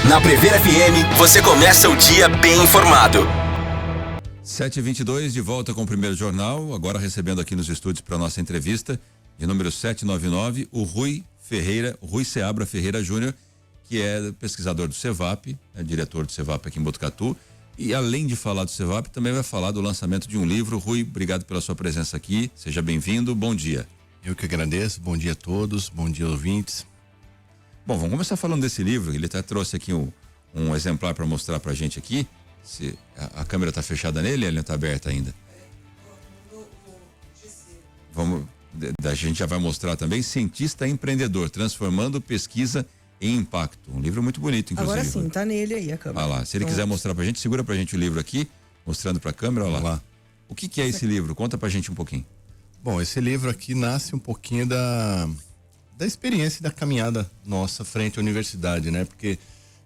Na Prever FM, você começa o dia bem informado. 7h22, de volta com o primeiro jornal, agora recebendo aqui nos estúdios para nossa entrevista, de número 799, o Rui Seabra Ferreira Júnior, que é pesquisador do CEVAP, diretor do CEVAP aqui em Botucatu, e além de falar do CEVAP, também vai falar do lançamento de um livro. Rui, obrigado pela sua presença aqui, seja bem-vindo, bom dia. Eu que agradeço, bom dia a todos, bom dia ouvintes. Bom, vamos começar falando desse livro. Ele até trouxe aqui um exemplar para mostrar pra gente aqui. Se a câmera tá fechada nele, ele não tá aberta ainda. A gente já vai mostrar também. Cientista Empreendedor, transformando pesquisa em impacto. Um livro muito bonito, inclusive. Agora sim, tá nele aí a câmera. Olha lá, se ele quiser mostrar pra gente, segura pra gente o livro aqui, mostrando pra câmera, olha lá. O que é esse livro? Conta pra gente um pouquinho. Bom, esse livro aqui nasce um pouquinho da experiência e da caminhada nossa frente à universidade, né? Porque,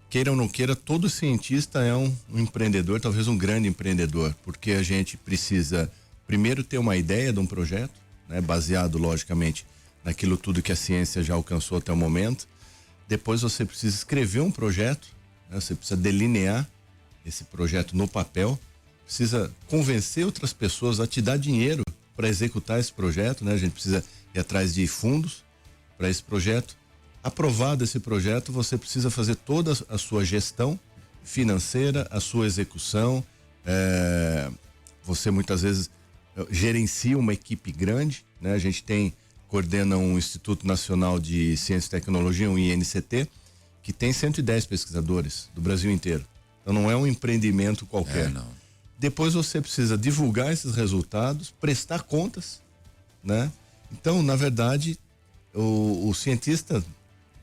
queira ou não queira, todo cientista é um empreendedor, talvez um grande empreendedor, porque a gente precisa primeiro ter uma ideia de um projeto, né? Baseado, logicamente, naquilo tudo que a ciência já alcançou até o momento. Depois você precisa escrever um projeto, né? Você precisa delinear esse projeto no papel, precisa convencer outras pessoas a te dar dinheiro para executar esse projeto, né? A gente precisa ir atrás de fundos para esse projeto. Aprovado esse projeto, você precisa fazer toda a sua gestão financeira, a sua execução. Você muitas vezes gerencia uma equipe grande, né? A gente coordena um Instituto Nacional de Ciência e Tecnologia, um INCT, que tem 110 pesquisadores do Brasil inteiro. Então não é um empreendimento qualquer. Não. Depois você precisa divulgar esses resultados, prestar contas, né? Então, na verdade, o cientista,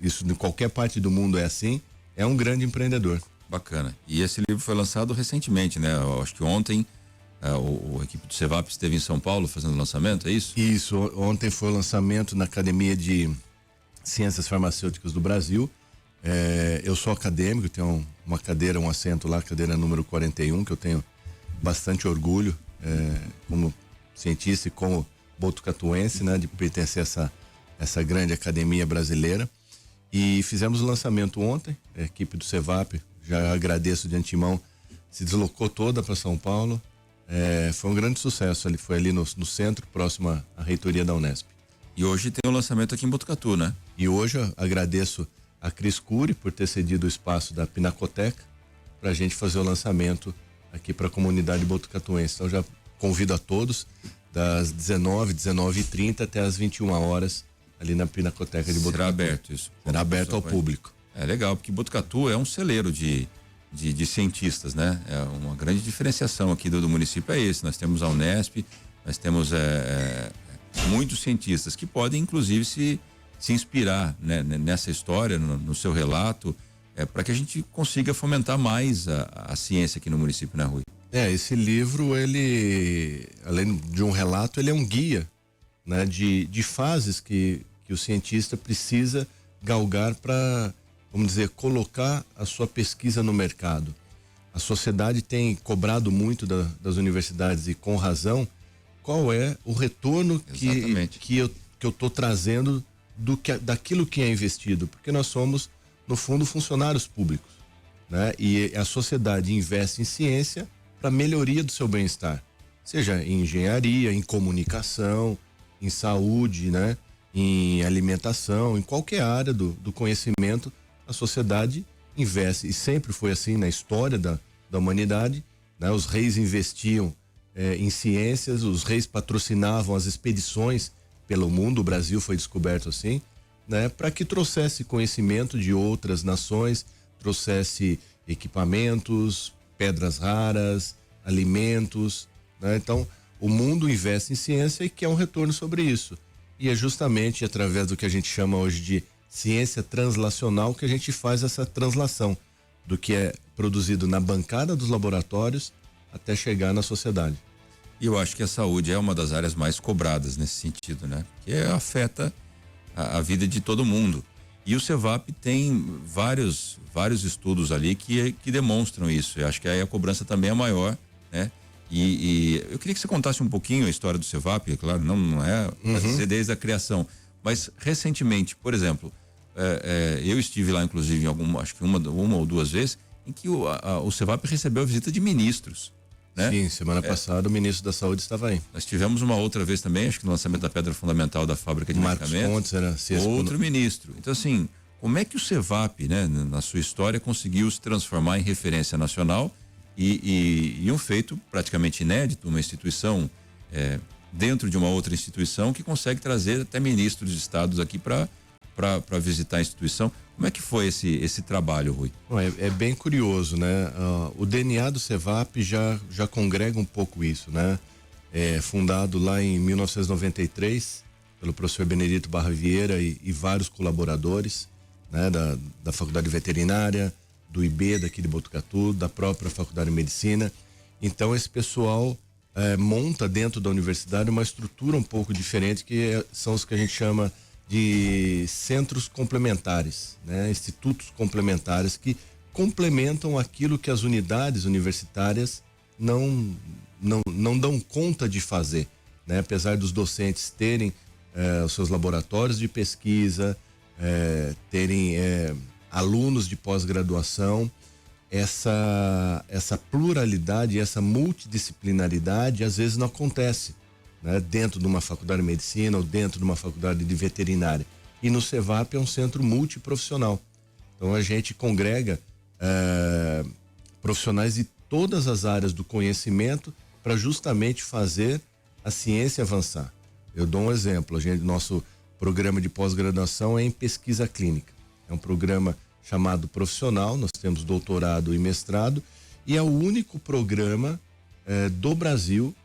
isso em qualquer parte do mundo é assim, é um grande empreendedor. Bacana. E esse livro foi lançado recentemente, né? Eu acho que ontem a equipe do CEVAP esteve em São Paulo fazendo o lançamento, é isso? Isso, ontem foi o lançamento na Academia de Ciências Farmacêuticas do Brasil. Eu sou acadêmico, tenho uma cadeira, um assento lá, cadeira número 41, que eu tenho bastante orgulho como cientista e como botucatuense, né, de pertencer a essa grande academia brasileira. E fizemos o lançamento ontem, a equipe do CEVAP, já agradeço de antemão, se deslocou toda para São Paulo. Foi um grande sucesso, foi ali no centro, próximo à reitoria da Unesp. E hoje tem o lançamento aqui em Botucatu, né? E hoje eu agradeço a Cris Cury por ter cedido o espaço da Pinacoteca para a gente fazer o lançamento aqui para a comunidade botucatuense. Então já convido a todos das 19h30 até as 21 horas ali na Pinacoteca de Botucatu. Será aberto isso? Será aberto ao público. É legal, porque Botucatu é um celeiro de cientistas, né? É uma grande diferenciação aqui do município é esse. Nós temos a Unesp, nós temos muitos cientistas que podem inclusive se inspirar, né, nessa história, no seu relato, para que a gente consiga fomentar mais a ciência aqui no município, né, Rui? Esse livro, ele, além de um relato, ele é um guia, né, de fases que o cientista precisa galgar para, vamos dizer, colocar a sua pesquisa no mercado. A sociedade tem cobrado muito das universidades, e com razão, qual é o retorno que eu estou trazendo daquilo que é investido, porque nós somos, no fundo, funcionários públicos, né? E a sociedade investe em ciência para melhoria do seu bem-estar, seja em engenharia, em comunicação, em saúde, né? Em alimentação, em qualquer área do conhecimento, a sociedade investe, e sempre foi assim na história da humanidade, né? Os reis investiam em ciências, os reis patrocinavam as expedições pelo mundo, o Brasil foi descoberto assim, né? Para que trouxesse conhecimento de outras nações, trouxesse equipamentos, pedras raras, alimentos, né? Então, o mundo investe em ciência e quer um retorno sobre isso. E é justamente através do que a gente chama hoje de ciência translacional que a gente faz essa translação do que é produzido na bancada dos laboratórios até chegar na sociedade. E eu acho que a saúde é uma das áreas mais cobradas nesse sentido, né? Que afeta a vida de todo mundo. E o CEVAP tem vários estudos ali que demonstram isso. Eu acho que aí a cobrança também é maior, né? E eu queria que você contasse um pouquinho a história do CEVAP, é claro, não é dizer desde a criação, mas recentemente, por exemplo, eu estive lá, inclusive, acho que uma ou duas vezes, em que o CEVAP recebeu a visita de ministros. Né? Sim, semana passada o ministro da Saúde estava aí. Nós tivemos uma outra vez também, acho que no lançamento da pedra fundamental da fábrica de medicamentos. Pontes era outro ministro. Então, assim, como é que o CEVAP, né, na sua história, conseguiu se transformar em referência nacional e um feito praticamente inédito, uma instituição dentro de uma outra instituição que consegue trazer até ministros de estados aqui para visitar a instituição. Como é que foi esse trabalho, Rui? É bem curioso, né? O DNA do CEVAP já congrega um pouco isso, né? Fundado lá em 1993 pelo professor Benedito Barra Vieira e vários colaboradores, né? Da Faculdade Veterinária, do IB daqui de Botucatu, da própria Faculdade de Medicina. Então esse pessoal monta dentro da universidade uma estrutura um pouco diferente, que são os que a gente chama de centros complementares, né? Institutos complementares que complementam aquilo que as unidades universitárias não dão conta de fazer, né? Apesar dos docentes terem os seus laboratórios de pesquisa, terem alunos de pós-graduação, essa pluralidade, essa multidisciplinaridade às vezes não acontece, né? Dentro de uma faculdade de medicina ou dentro de uma faculdade de veterinária. E no CEVAP é um centro multiprofissional. Então a gente congrega profissionais de todas as áreas do conhecimento para justamente fazer a ciência avançar. Eu dou um exemplo, nosso programa de pós-graduação é em pesquisa clínica. É um programa chamado profissional, nós temos doutorado e mestrado, e é o único programa do Brasil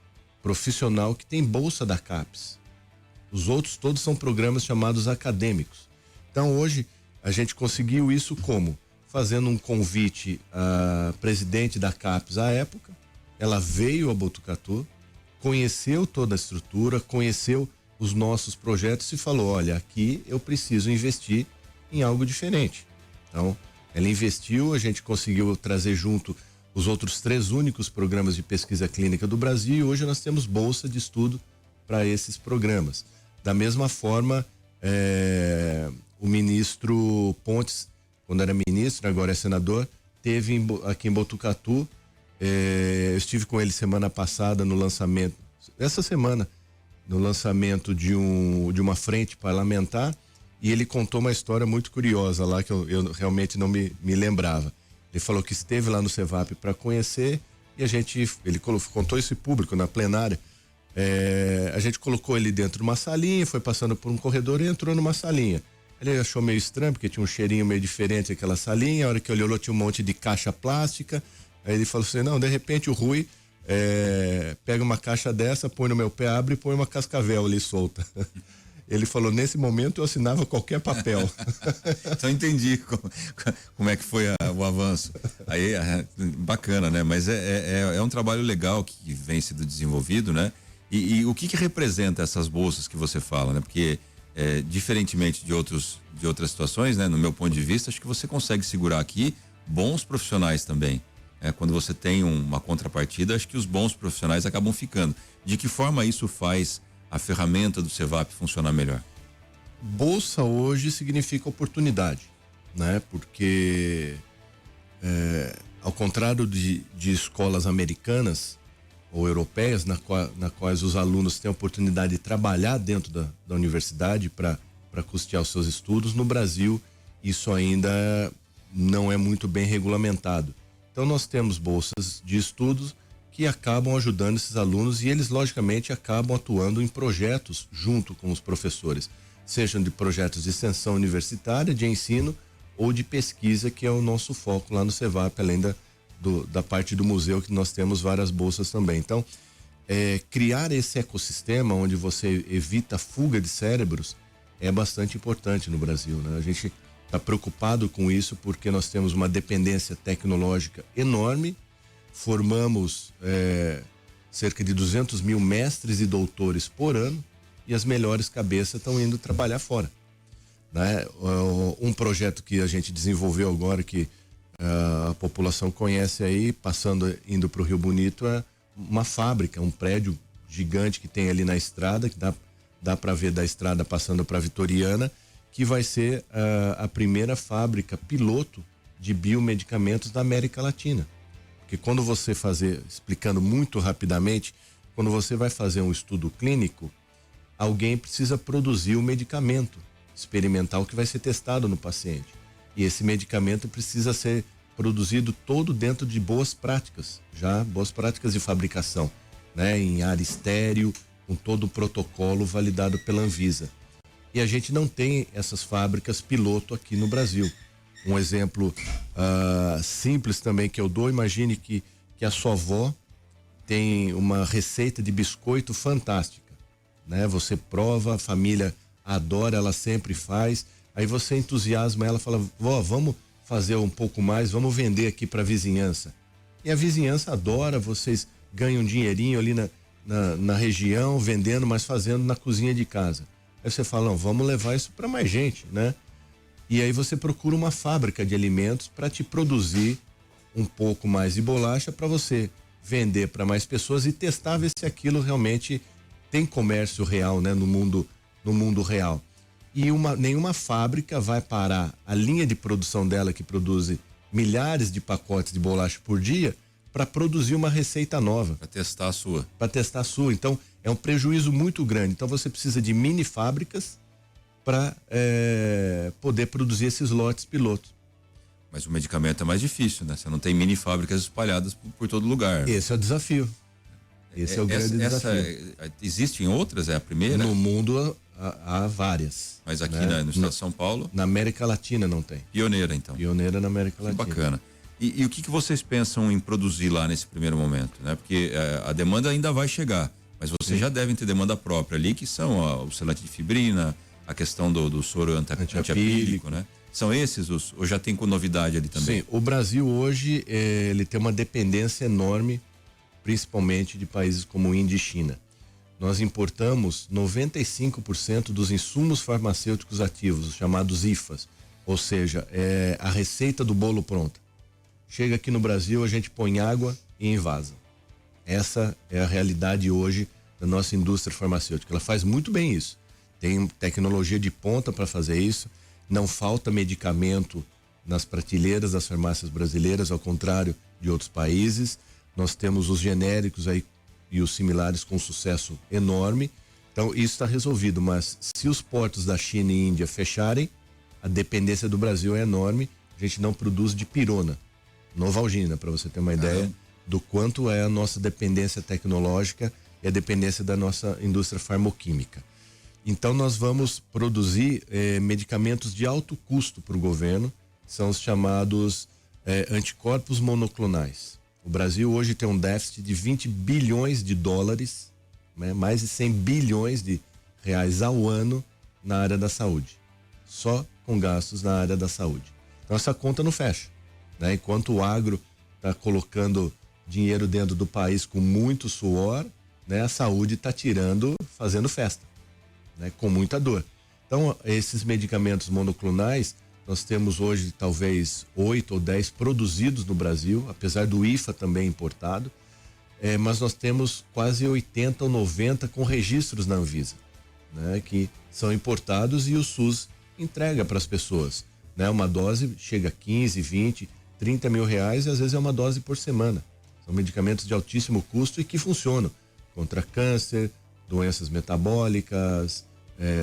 profissional que tem bolsa da CAPES. Os outros todos são programas chamados acadêmicos. Então hoje a gente conseguiu isso como? Fazendo um convite à presidente da CAPES à época. Ela veio a Botucatu, conheceu toda a estrutura, conheceu os nossos projetos e falou: olha, aqui eu preciso investir em algo diferente. Então ela investiu, a gente conseguiu trazer junto os outros 3 únicos programas de pesquisa clínica do Brasil, e hoje nós temos bolsa de estudo para esses programas. Da mesma forma, o ministro Pontes, quando era ministro, agora é senador, teve aqui em Botucatu, eu estive com ele semana passada no lançamento, essa semana, no lançamento de uma frente parlamentar, e ele contou uma história muito curiosa lá que eu realmente não me lembrava. Ele falou que esteve lá no CEVAP para conhecer e ele contou isso em público na plenária. A gente colocou ele dentro de uma salinha, foi passando por um corredor e entrou numa salinha. Ele achou meio estranho porque tinha um cheirinho meio diferente aquela salinha. A hora que olhou, tinha um monte de caixa plástica. Aí ele falou assim: não, de repente o Rui pega uma caixa dessa, põe no meu pé, abre e põe uma cascavel ali solta. Ele falou: nesse momento eu assinava qualquer papel. Então entendi como é que foi o avanço. Aí, bacana, né? Mas é um trabalho legal que vem sendo desenvolvido, né? E o que representa essas bolsas que você fala, né? Porque diferentemente de outras situações, né? No meu ponto de vista, acho que você consegue segurar aqui bons profissionais também. Quando você tem uma contrapartida, acho que os bons profissionais acabam ficando. De que forma isso faz a ferramenta do CEVAP funcionar melhor? Bolsa hoje significa oportunidade, né? Porque ao contrário de escolas americanas ou europeias, na quais os alunos têm a oportunidade de trabalhar dentro da universidade para custear os seus estudos, no Brasil isso ainda não é muito bem regulamentado. Então nós temos bolsas de estudos que acabam ajudando esses alunos, e eles logicamente acabam atuando em projetos junto com os professores, sejam de projetos de extensão universitária, de ensino ou de pesquisa, que é o nosso foco lá no CEVAP, além da parte do museu, que nós temos várias bolsas também. Então, criar esse ecossistema onde você evita a fuga de cérebros é bastante importante no Brasil, né? A gente está preocupado com isso porque nós temos uma dependência tecnológica enorme. Formamos cerca de 200 mil mestres e doutores por ano, e as melhores cabeças estão indo trabalhar fora, né? Um projeto que a gente desenvolveu agora, que a população conhece aí, indo para o Rio Bonito, é uma fábrica, um prédio gigante que tem ali na estrada, que dá para ver da estrada passando para Vitoriana, que vai ser a primeira fábrica piloto de biomedicamentos da América Latina. Porque quando você explicando muito rapidamente, quando você vai fazer um estudo clínico, alguém precisa produzir o medicamento experimental que vai ser testado no paciente. E esse medicamento precisa ser produzido todo dentro de boas práticas de fabricação, né? Em área estéril, com todo o protocolo validado pela Anvisa. E a gente não tem essas fábricas piloto aqui no Brasil. Um exemplo simples também que eu dou, imagine que a sua avó tem uma receita de biscoito fantástica, né? Você prova, a família adora, ela sempre faz, aí você entusiasma ela, fala, vó, vamos fazer um pouco mais, vamos vender aqui para a vizinhança. E a vizinhança adora, vocês ganham um dinheirinho ali na região, vendendo, mas fazendo na cozinha de casa. Aí você fala, não, vamos levar isso para mais gente, né? E aí você procura uma fábrica de alimentos para te produzir um pouco mais de bolacha para você vender para mais pessoas e testar, ver se aquilo realmente tem comércio real, né? No mundo real. E nenhuma fábrica vai parar a linha de produção dela, que produz milhares de pacotes de bolacha por dia, para produzir uma receita nova. Para testar a sua. Para testar a sua. Então, é um prejuízo muito grande. Então, você precisa de mini fábricas para poder produzir esses lotes pilotos. Mas o medicamento é mais difícil, né? Você não tem mini fábricas espalhadas por todo lugar. Esse é o desafio. Esse é o grande desafio. Existem outras? É a primeira? No mundo há várias. Mas aqui, né? No estado de São Paulo? Na América Latina não tem. Pioneira, então. Pioneira na América Latina. Bacana. E o que vocês pensam em produzir lá nesse primeiro momento, né? Porque a demanda ainda vai chegar, mas vocês já devem ter demanda própria ali, que são o selante de fibrina, a questão do soro antiapílico, né? São esses ou já tem com novidade ali também? Sim, o Brasil hoje ele tem uma dependência enorme, principalmente de países como Índia e China. Nós importamos 95% dos insumos farmacêuticos ativos, os chamados IFAs, ou seja, a receita do bolo pronta. Chega aqui no Brasil, a gente põe água e envasa. Essa é a realidade hoje da nossa indústria farmacêutica. Ela faz muito bem isso. Tem tecnologia de ponta para fazer isso. Não falta medicamento nas prateleiras das farmácias brasileiras, ao contrário de outros países. Nós temos os genéricos aí e os similares com sucesso enorme. Então, isso está resolvido. Mas se os portos da China e Índia fecharem, a dependência do Brasil é enorme. A gente não produz dipirona, Novalgina, para você ter uma ideia do quanto é a nossa dependência tecnológica e a dependência da nossa indústria farmoquímica. Então, nós vamos produzir medicamentos de alto custo para o governo, são os chamados anticorpos monoclonais. O Brasil hoje tem um déficit de 20 bilhões de dólares, né, mais de 100 bilhões de reais ao ano na área da saúde, só com gastos na área da saúde. Então, essa conta não fecha, né? Enquanto o agro está colocando dinheiro dentro do país com muito suor, né, a saúde está fazendo festa, né, com muita dor. Então, esses medicamentos monoclonais, nós temos hoje talvez 8 ou 10 produzidos no Brasil, apesar do IFA também importado, mas nós temos quase 80 ou 90 com registros na Anvisa, né, que são importados e o SUS entrega para as pessoas, né? Uma dose chega a 15, 20, 30 mil reais e às vezes é uma dose por semana. São medicamentos de altíssimo custo e que funcionam contra câncer, doenças metabólicas,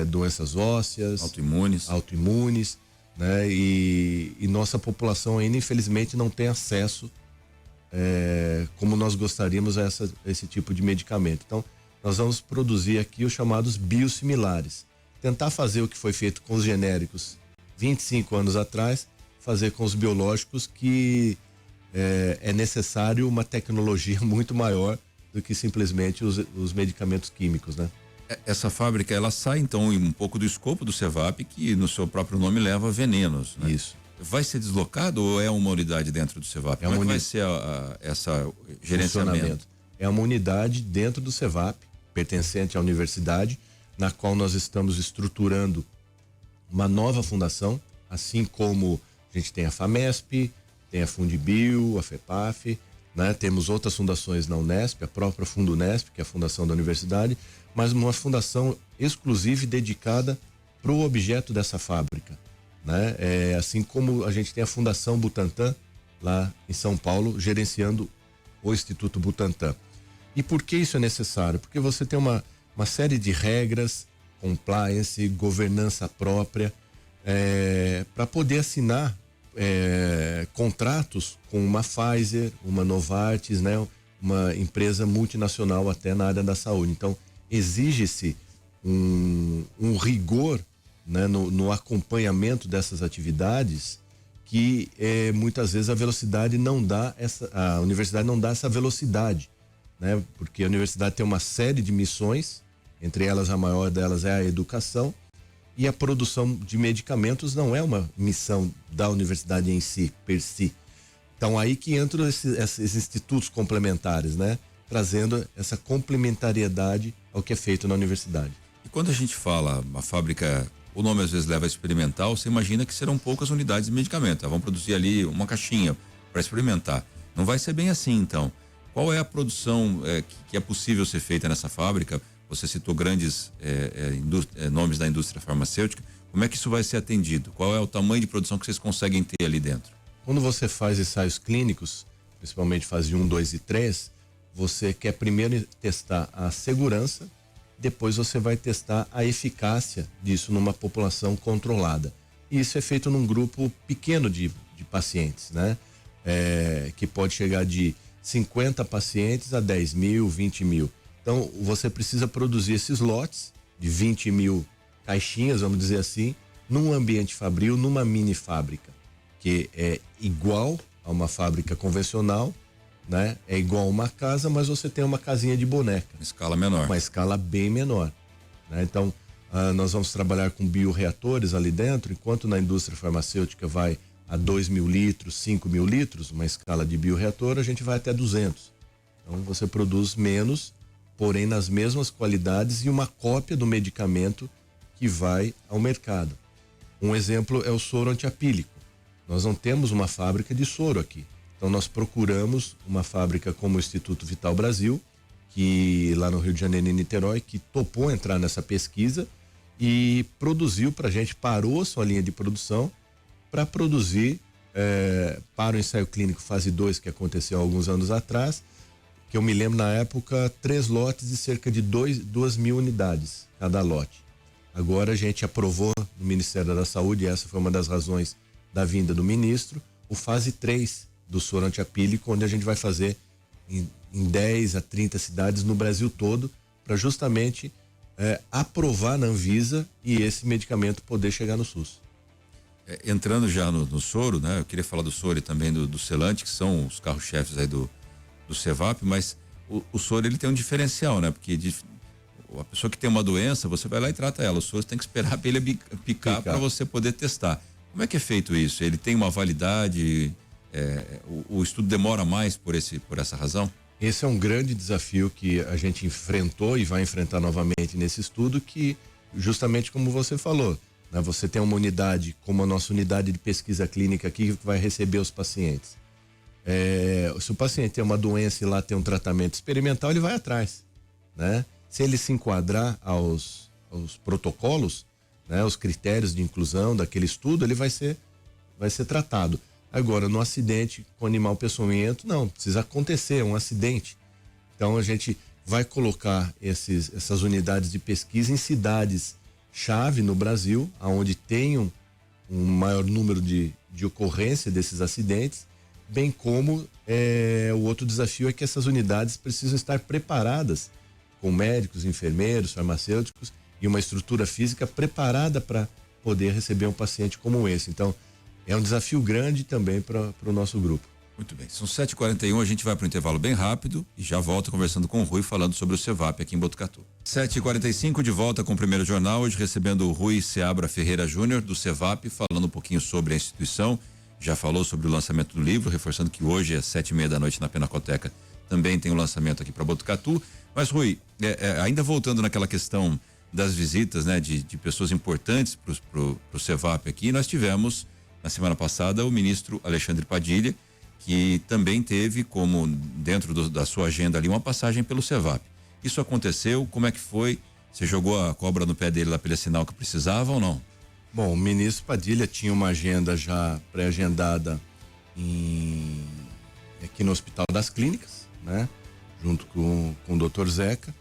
doenças ósseas, autoimunes, né? E nossa população ainda infelizmente não tem acesso como nós gostaríamos a esse tipo de medicamento. Então, nós vamos produzir aqui os chamados biosimilares. Tentar fazer o que foi feito com os genéricos 25 anos atrás, fazer com os biológicos, que é necessário uma tecnologia muito maior do que simplesmente os medicamentos químicos, né? Essa fábrica, ela sai então um pouco do escopo do Cevap, que no seu próprio nome leva venenos, né? Isso. Vai ser deslocado ou é uma unidade dentro do Cevap? Como é que vai ser essa gerenciamento? É uma unidade dentro do Cevap, pertencente à universidade, na qual nós estamos estruturando uma nova fundação, assim como a gente tem a FAMESP, tem a Fundibio, a FEPAF, né? Temos outras fundações na Unesp, a própria Fundunesp, que é a fundação da universidade, mas uma fundação exclusiva e dedicada pro objeto dessa fábrica, né? Assim como a gente tem a Fundação Butantan lá em São Paulo gerenciando o Instituto Butantan. E por que isso é necessário? Porque você tem uma série de regras, compliance, governança própria, para poder assinar contratos com uma Pfizer, uma Novartis, né? Uma empresa multinacional até na área da saúde. Então, exige-se um rigor, né, no acompanhamento dessas atividades que muitas vezes a velocidade não dá a universidade não dá essa velocidade, né? Porque a universidade tem uma série de missões, entre elas a maior delas é a educação, e a produção de medicamentos não é uma missão da universidade em si, per si. Então aí que entram esses institutos complementares, né? Trazendo essa complementariedade ao que é feito na universidade. E quando a gente fala uma fábrica, o nome às vezes leva a experimental, você imagina que serão poucas unidades de medicamento. Vão produzir ali uma caixinha para experimentar. Não vai ser bem assim, então. Qual é a produção que é possível ser feita nessa fábrica? Você citou grandes nomes da indústria farmacêutica. Como é que isso vai ser atendido? Qual é o tamanho de produção que vocês conseguem ter ali dentro? Quando você faz ensaios clínicos, principalmente fase 1, 2 e 3, você quer primeiro testar a segurança, depois você vai testar a eficácia disso numa população controlada. E isso é feito num grupo pequeno de pacientes, né? Que pode chegar de 50 pacientes a 10 mil, 20 mil. Então, você precisa produzir esses lotes de 20 mil caixinhas, vamos dizer assim, num ambiente fabril, numa mini fábrica, que é igual a uma fábrica convencional, né? É igual a uma casa, mas você tem uma casinha de boneca. Escala menor. Uma escala bem menor, né? Então, nós vamos trabalhar com bioreatores ali dentro, enquanto na indústria farmacêutica vai a 2 mil litros, 5 mil litros, uma escala de bioreator, a gente vai até 200. Então, você produz menos, porém nas mesmas qualidades e uma cópia do medicamento que vai ao mercado. Um exemplo é o soro antiapílico. Nós não temos uma fábrica de soro aqui. Então nós procuramos uma fábrica como o Instituto Vital Brasil, que lá no Rio de Janeiro e Niterói, que topou entrar nessa pesquisa e produziu pra gente, parou sua linha de produção para produzir para o ensaio clínico fase 2 que aconteceu há alguns anos atrás, que eu me lembro na época 3 lotes de cerca de 2 mil unidades cada lote. Agora a gente aprovou no Ministério da Saúde, e essa foi uma das razões da vinda do ministro, o fase 3 do soro antiapílico, onde a gente vai fazer em 10 a 30 cidades no Brasil todo, para justamente aprovar na Anvisa e esse medicamento poder chegar no SUS. Entrando já no soro, né? Eu queria falar do soro e também do Celante, que são os carros-chefes aí do Cevap, mas o soro ele tem um diferencial, né? Porque a pessoa que tem uma doença, você vai lá e trata ela. O soro tem que esperar a abelha picar para você poder testar. Como é que é feito isso? Ele tem uma validade? O estudo demora mais por essa razão? Esse é um grande desafio que a gente enfrentou e vai enfrentar novamente nesse estudo, que justamente como você falou, né? Você tem uma unidade como a nossa unidade de pesquisa clínica aqui que vai receber os pacientes. Se o paciente tem uma doença e lá tem um tratamento experimental, ele vai atrás, né? Se ele se enquadrar aos protocolos, né? Os critérios de inclusão daquele estudo, ele vai ser tratado. Agora, no acidente com animal peçonhento, não, precisa acontecer um acidente. Então a gente vai colocar essas unidades de pesquisa em cidades chave no Brasil, aonde tenham um maior número de ocorrência desses acidentes, bem como o outro desafio é que essas unidades precisam estar preparadas com médicos, enfermeiros, farmacêuticos e uma estrutura física preparada para poder receber um paciente como esse. Então, é um desafio grande também para o nosso grupo. Muito bem, são 7h41, a gente vai para um intervalo bem rápido e já volta conversando com o Rui, falando sobre o Cevap aqui em Botucatu. 7h45, de volta com o Primeiro Jornal, hoje recebendo o Rui Seabra Ferreira Júnior, do Cevap, falando um pouquinho sobre a instituição. Já falou sobre o lançamento do livro, reforçando que hoje às 7h30 da noite na Pinacoteca também tem o lançamento aqui para Botucatu. Mas, Rui, ainda voltando naquela questão das visitas, né, de pessoas importantes pro Cevap aqui, nós tivemos na semana passada o ministro Alexandre Padilha, que também teve como dentro da sua agenda ali uma passagem pelo Cevap. Isso aconteceu? Como é que foi? Você jogou a cobra no pé dele lá para ele assinar o que precisava ou não? Bom, o ministro Padilha tinha uma agenda já pré-agendada aqui no Hospital das Clínicas, né? Junto com o Dr. Zeca.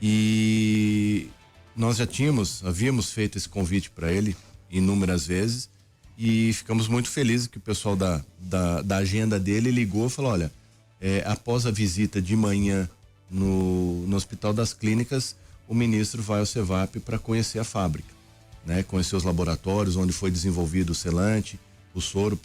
E nós já havíamos feito esse convite para ele inúmeras vezes e ficamos muito felizes que o pessoal da agenda dele ligou e falou: olha, após a visita de manhã no Hospital das Clínicas, o ministro vai ao CEVAP para conhecer a fábrica, né? Conhecer os laboratórios onde foi desenvolvido o selante, o soro,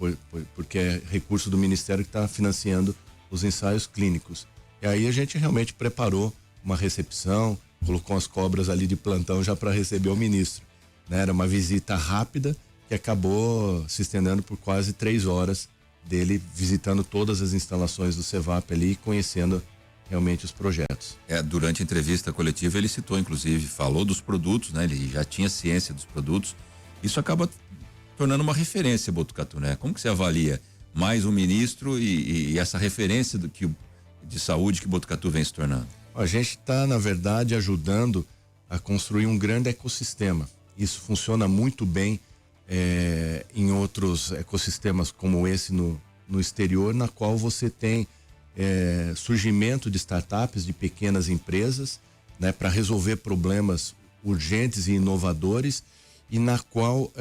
porque é recurso do Ministério que está financiando os ensaios clínicos. E aí a gente realmente preparou uma recepção, colocou as cobras ali de plantão já para receber o ministro, né? Era uma visita rápida que acabou se estendendo por quase 3 horas dele visitando todas as instalações do CEVAP ali e conhecendo realmente os projetos. Durante a entrevista coletiva ele citou, inclusive, falou dos produtos, né? Ele já tinha ciência dos produtos. Isso acaba tornando uma referência, Botucatu, né? Como que você avalia mais um ministro e essa referência de saúde que Botucatu vem se tornando? A gente está, na verdade, ajudando a construir um grande ecossistema. Isso funciona muito bem em outros ecossistemas como esse no exterior, na qual você tem surgimento de startups, de pequenas empresas, né, para resolver problemas urgentes e inovadores, e na qual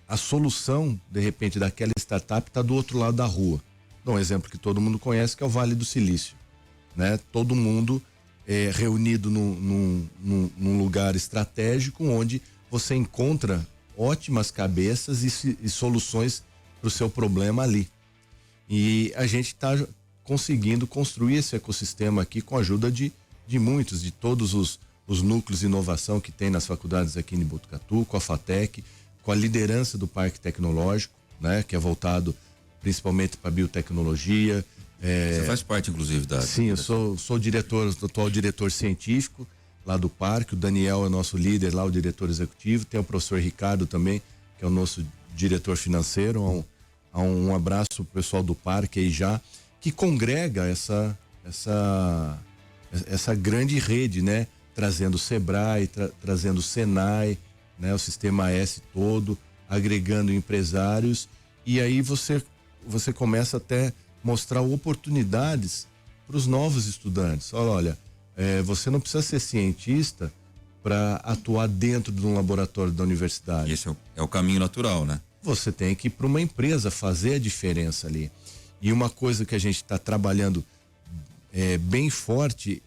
a solução, de repente, daquela startup está do outro lado da rua. Dá um exemplo que todo mundo conhece, que é o Vale do Silício, né? Todo mundo reunido num lugar estratégico onde você encontra ótimas cabeças e soluções para o seu problema ali. E a gente está conseguindo construir esse ecossistema aqui com a ajuda de muitos, de todos os núcleos de inovação que tem nas faculdades aqui em Botucatu, com a FATEC, com a liderança do Parque Tecnológico, né? Que é voltado principalmente para biotecnologia. Você faz parte, inclusive, da... Sim, eu sou atual diretor científico lá do parque. O Daniel é nosso líder lá, o diretor executivo. Tem o professor Ricardo também, que é o nosso diretor financeiro. Um abraço pro pessoal do parque aí já, que congrega essa grande rede, né? Trazendo o Sebrae, trazendo o Senai, né? O Sistema S todo, agregando empresários, e aí você começa até mostrar oportunidades para os novos estudantes. Olha, você não precisa ser cientista para atuar dentro de um laboratório da universidade. Esse é o caminho natural, né? Você tem que ir para uma empresa fazer a diferença ali. E uma coisa que a gente está trabalhando bem forte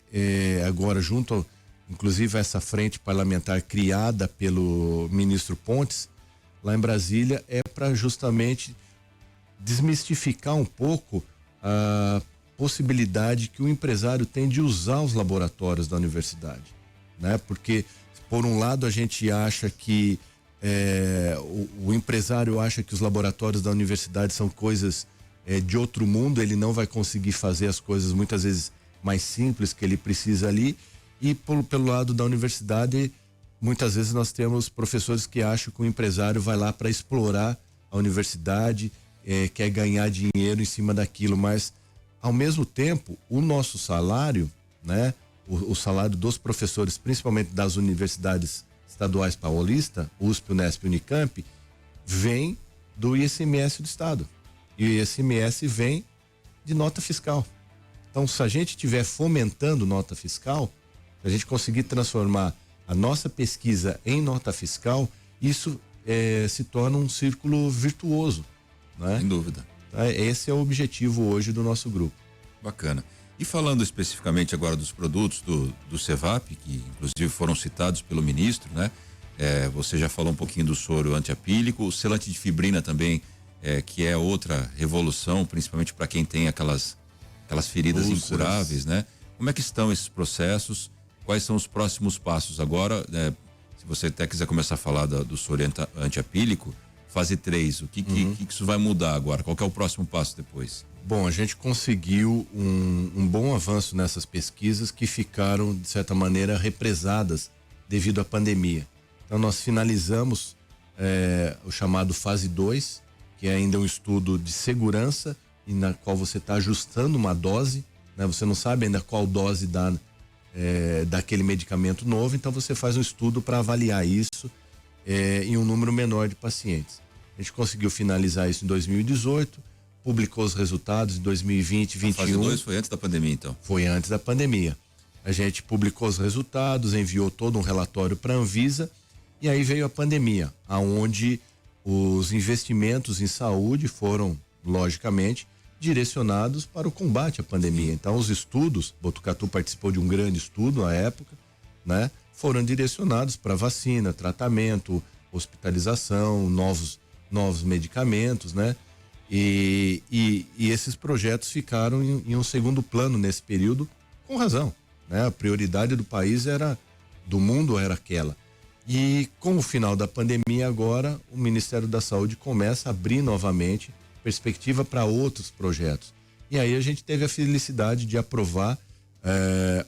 agora, junto inclusive a essa frente parlamentar criada pelo ministro Pontes, lá em Brasília, é para justamente desmistificar um pouco a possibilidade que o empresário tem de usar os laboratórios da universidade, né? Porque, por um lado, a gente acha que o empresário acha que os laboratórios da universidade são coisas de outro mundo, ele não vai conseguir fazer as coisas muitas vezes mais simples que ele precisa ali, e pelo lado da universidade, muitas vezes nós temos professores que acham que o empresário vai lá para explorar a universidade, quer ganhar dinheiro em cima daquilo, mas ao mesmo tempo o nosso salário, né, o salário dos professores, principalmente das universidades estaduais paulistas, USP, Unesp e Unicamp, vem do ICMS do estado, e o ICMS vem de nota fiscal. Então, se a gente estiver fomentando nota fiscal, se a gente conseguir transformar a nossa pesquisa em nota fiscal, isso se torna um círculo virtuoso, né? Sem dúvida. Esse é o objetivo hoje do nosso grupo. Bacana. E falando especificamente agora dos produtos do CEVAP, que inclusive foram citados pelo ministro, né? Você já falou um pouquinho do soro antiapílico, o selante de fibrina também, que é outra revolução, principalmente para quem tem aquelas feridas incuráveis, né? Como é que estão esses processos? Quais são os próximos passos agora? Se você até quiser começar a falar do soro antiapílico, fase 3, o que isso vai mudar agora? Qual que é o próximo passo depois? Bom, a gente conseguiu um bom avanço nessas pesquisas que ficaram, de certa maneira, represadas devido à pandemia. Então, nós finalizamos o chamado fase 2, que é ainda um estudo de segurança, e na qual você está ajustando uma dose, né? Você não sabe ainda qual dose dá daquele medicamento novo, então você faz um estudo para avaliar isso em um número menor de pacientes. A gente conseguiu finalizar isso em 2018, publicou os resultados em 2020, 2021. A fase 2 foi antes da pandemia, então? Foi antes da pandemia. A gente publicou os resultados, enviou todo um relatório para a Anvisa, e aí veio a pandemia, aonde os investimentos em saúde foram, logicamente, direcionados para o combate à pandemia. Então, os estudos, Botucatu participou de um grande estudo na época, né? Foram direcionados para vacina, tratamento, hospitalização, novos medicamentos, né? E esses projetos ficaram em um segundo plano nesse período, com razão, né? A prioridade do mundo era aquela. E com o final da pandemia agora, o Ministério da Saúde começa a abrir novamente perspectiva para outros projetos. E aí a gente teve a felicidade de aprovar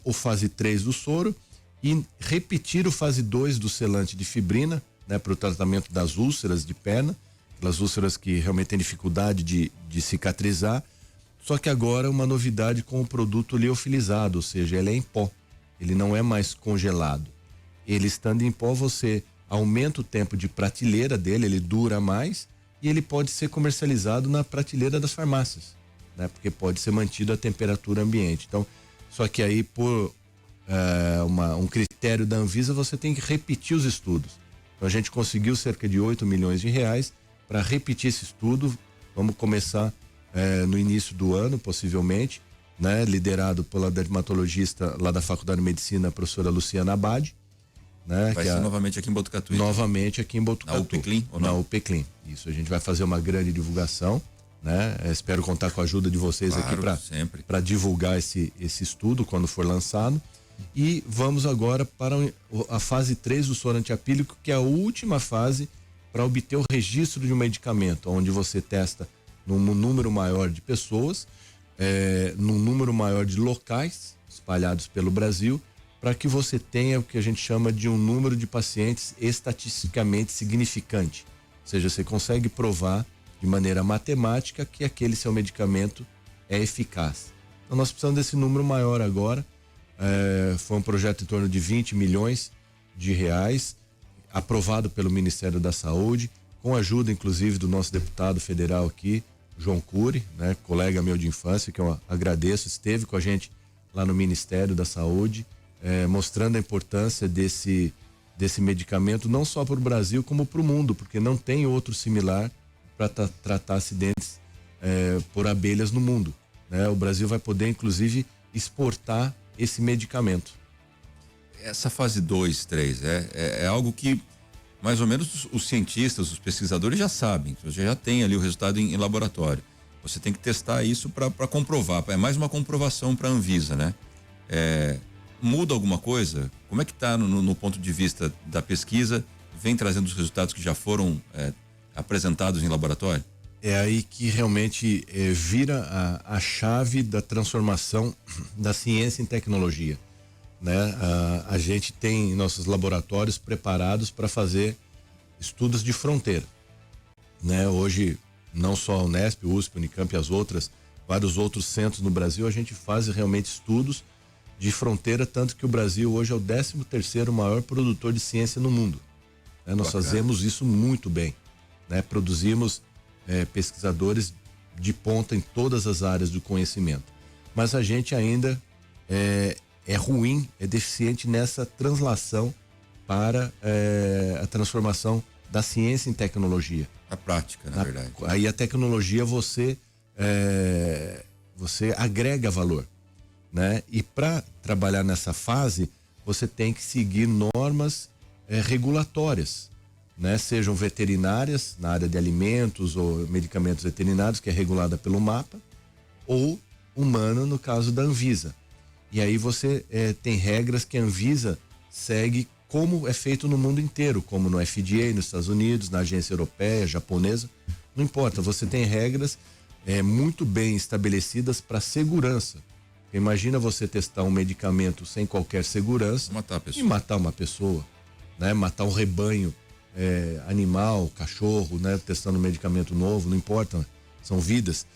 o fase 3 do soro e repetir o fase 2 do selante de fibrina, né, para o tratamento das úlceras de perna, aquelas úlceras que realmente têm dificuldade de cicatrizar. Só que agora uma novidade com o produto liofilizado, ou seja, ele é em pó, ele não é mais congelado. Ele estando em pó, você aumenta o tempo de prateleira dele, ele dura mais, e ele pode ser comercializado na prateleira das farmácias, né? Porque pode ser mantido a temperatura ambiente. Então, só que aí por um critério da Anvisa, você tem que repetir os estudos. Então a gente conseguiu cerca de 8 milhões de reais para repetir esse estudo. Vamos começar no início do ano, possivelmente, né? Liderado pela dermatologista lá da Faculdade de Medicina, a professora Luciana Abad. Né? Vai ser novamente aqui em Botucatu. Novamente aqui em Botucatu. Na UPCLIN ou não? Na UPCLIN. Isso, a gente vai fazer uma grande divulgação, né? Espero contar com a ajuda de vocês, claro, aqui para divulgar esse estudo quando for lançado. E vamos agora para a fase 3 do soro antiapílico, que é a última fase para obter o registro de um medicamento, onde você testa num número maior de pessoas, num número maior de locais espalhados pelo Brasil, para que você tenha o que a gente chama de um número de pacientes estatisticamente significante. Ou seja, você consegue provar de maneira matemática que aquele seu medicamento é eficaz. Então nós precisamos desse número maior agora. Foi um projeto em torno de 20 milhões de reais, aprovado pelo Ministério da Saúde, com a ajuda inclusive do nosso deputado federal aqui, João Cury, né, colega meu de infância, que eu agradeço, esteve com a gente lá no Ministério da Saúde, mostrando a importância desse medicamento, não só para o Brasil, como para o mundo, porque não tem outro similar para tratar acidentes por abelhas no mundo, né? O Brasil vai poder, inclusive, exportar esse medicamento. Essa fase 2, 3, é algo que mais ou menos os cientistas, os pesquisadores já sabem, você já tem ali o resultado em laboratório. Você tem que testar isso para comprovar, é mais uma comprovação para a Anvisa, né? Muda alguma coisa? Como é que está no ponto de vista da pesquisa? Vem trazendo os resultados que já foram apresentados em laboratório? É aí que realmente vira a chave da transformação da ciência em tecnologia, né? A gente tem nossos laboratórios preparados para fazer estudos de fronteira, né? Hoje, não só a Unesp, USP, Unicamp e vários outros centros no Brasil, a gente faz realmente estudos de fronteira, tanto que o Brasil hoje é o 13º maior produtor de ciência no mundo, né? Nós fazemos isso muito bem, né? Produzimos pesquisadores de ponta em todas as áreas do conhecimento, mas a gente ainda é ruim, é deficiente nessa translação para a transformação da ciência em tecnologia. A prática, na verdade. Aí a tecnologia você agrega valor, né? E para trabalhar nessa fase, você tem que seguir normas regulatórias, né? Sejam veterinárias, na área de alimentos ou medicamentos veterinários, que é regulada pelo MAPA, ou humana, no caso da Anvisa. E aí você tem regras que a Anvisa segue, como é feito no mundo inteiro, como no FDA, nos Estados Unidos, na agência europeia, japonesa, não importa, você tem regras muito bem estabelecidas para segurança. Imagina você testar um medicamento sem qualquer segurança e matar uma pessoa, né? Matar um rebanho animal, cachorro, né? Testando um medicamento novo, não importa, são vidas.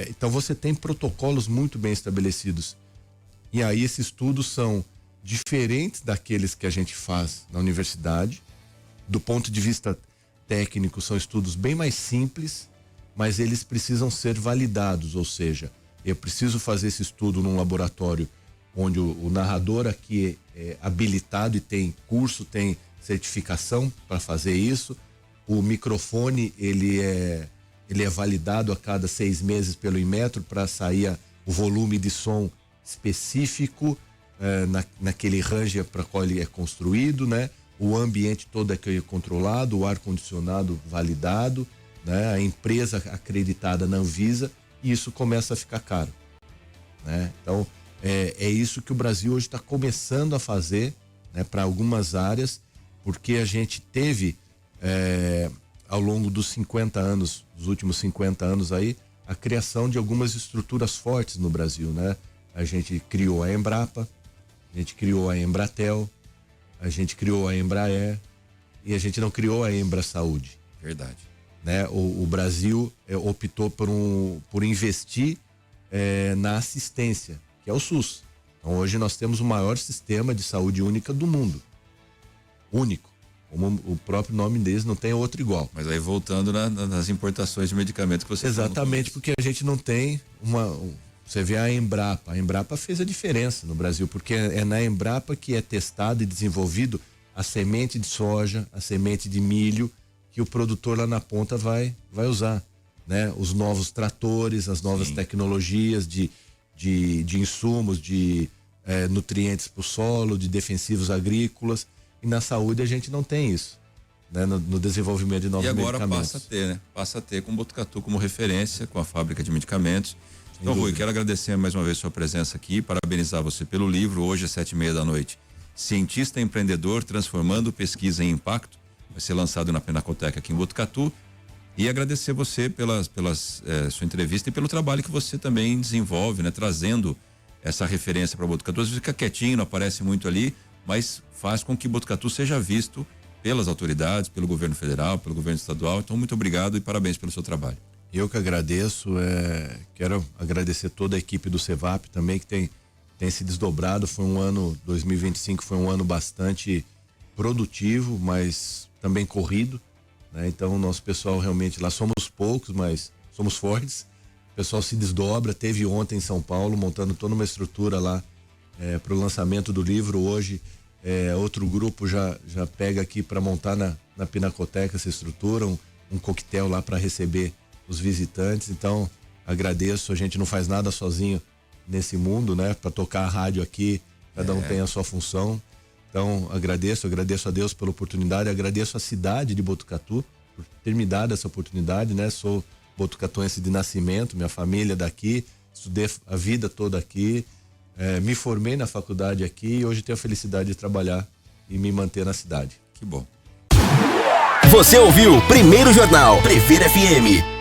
Então você tem protocolos muito bem estabelecidos. E aí esses estudos são diferentes daqueles que a gente faz na universidade. Do ponto de vista técnico, são estudos bem mais simples, mas eles precisam ser validados, ou seja, eu preciso fazer esse estudo num laboratório onde o narrador aqui é habilitado e tem curso, tem certificação para fazer isso. O microfone, ele é validado a cada 6 meses pelo Inmetro para sair o volume de som específico naquele range para qual ele é construído, né? O ambiente todo é controlado, o ar-condicionado validado, né? A empresa acreditada na Anvisa, e isso começa a ficar caro, né? Então, é isso que o Brasil hoje está começando a fazer, né? Para algumas áreas, porque a gente teve, ao longo dos 50 anos, dos últimos 50 anos aí, a criação de algumas estruturas fortes no Brasil, né? A gente criou a Embrapa, a gente criou a Embratel, a gente criou a Embraer e a gente não criou a Embrasaúde. Verdade. Né? O Brasil optou por investir na assistência, que é o SUS. Então hoje nós temos o maior sistema de saúde única do mundo. Único. Como o próprio nome deles, não tem outro igual. Mas aí voltando nas importações de medicamentos que você Exatamente, porque a gente não tem você vê a Embrapa fez a diferença no Brasil, porque é na Embrapa que é testado e desenvolvido a semente de soja, a semente de milho, que o produtor lá na ponta vai usar, né? Os novos tratores, as novas tecnologias de insumos, de nutrientes para o solo, de defensivos agrícolas. E na saúde a gente não tem isso, né? No desenvolvimento de novos medicamentos. E agora passa a ter, né? Passa a ter com Botucatu como referência, com a fábrica de medicamentos. Então, Rui, quero agradecer mais uma vez sua presença aqui, parabenizar você pelo livro, hoje às 7:30 da noite. Cientista empreendedor transformando pesquisa em impacto. Vai ser lançado na Pinacoteca aqui em Botucatu. E agradecer você pela sua entrevista e pelo trabalho que você também desenvolve, né? Trazendo essa referência para Botucatu. Às vezes fica quietinho, não aparece muito ali, mas faz com que Botucatu seja visto pelas autoridades, pelo governo federal, pelo governo estadual. Então, muito obrigado e parabéns pelo seu trabalho. Eu que agradeço, quero agradecer toda a equipe do CEVAP também, que tem se desdobrado. 2025 foi um ano bastante produtivo, mas também corrido, né? Então o nosso pessoal realmente, lá somos poucos, mas somos fortes. O pessoal se desdobra, teve ontem em São Paulo, montando toda uma estrutura lá para o lançamento do livro. Hoje outro grupo já pega aqui para montar na Pinacoteca essa estrutura, um coquetel lá para receber os visitantes. Então agradeço, a gente não faz nada sozinho nesse mundo, né? Para tocar a rádio aqui, cada um tem a sua função. Então agradeço a Deus pela oportunidade, agradeço a cidade de Botucatu por ter me dado essa oportunidade, né? Sou botucatuense de nascimento, minha família é daqui, estudei a vida toda aqui, me formei na faculdade aqui e hoje tenho a felicidade de trabalhar e me manter na cidade. Que bom. Você ouviu Primeiro Jornal Previr FM.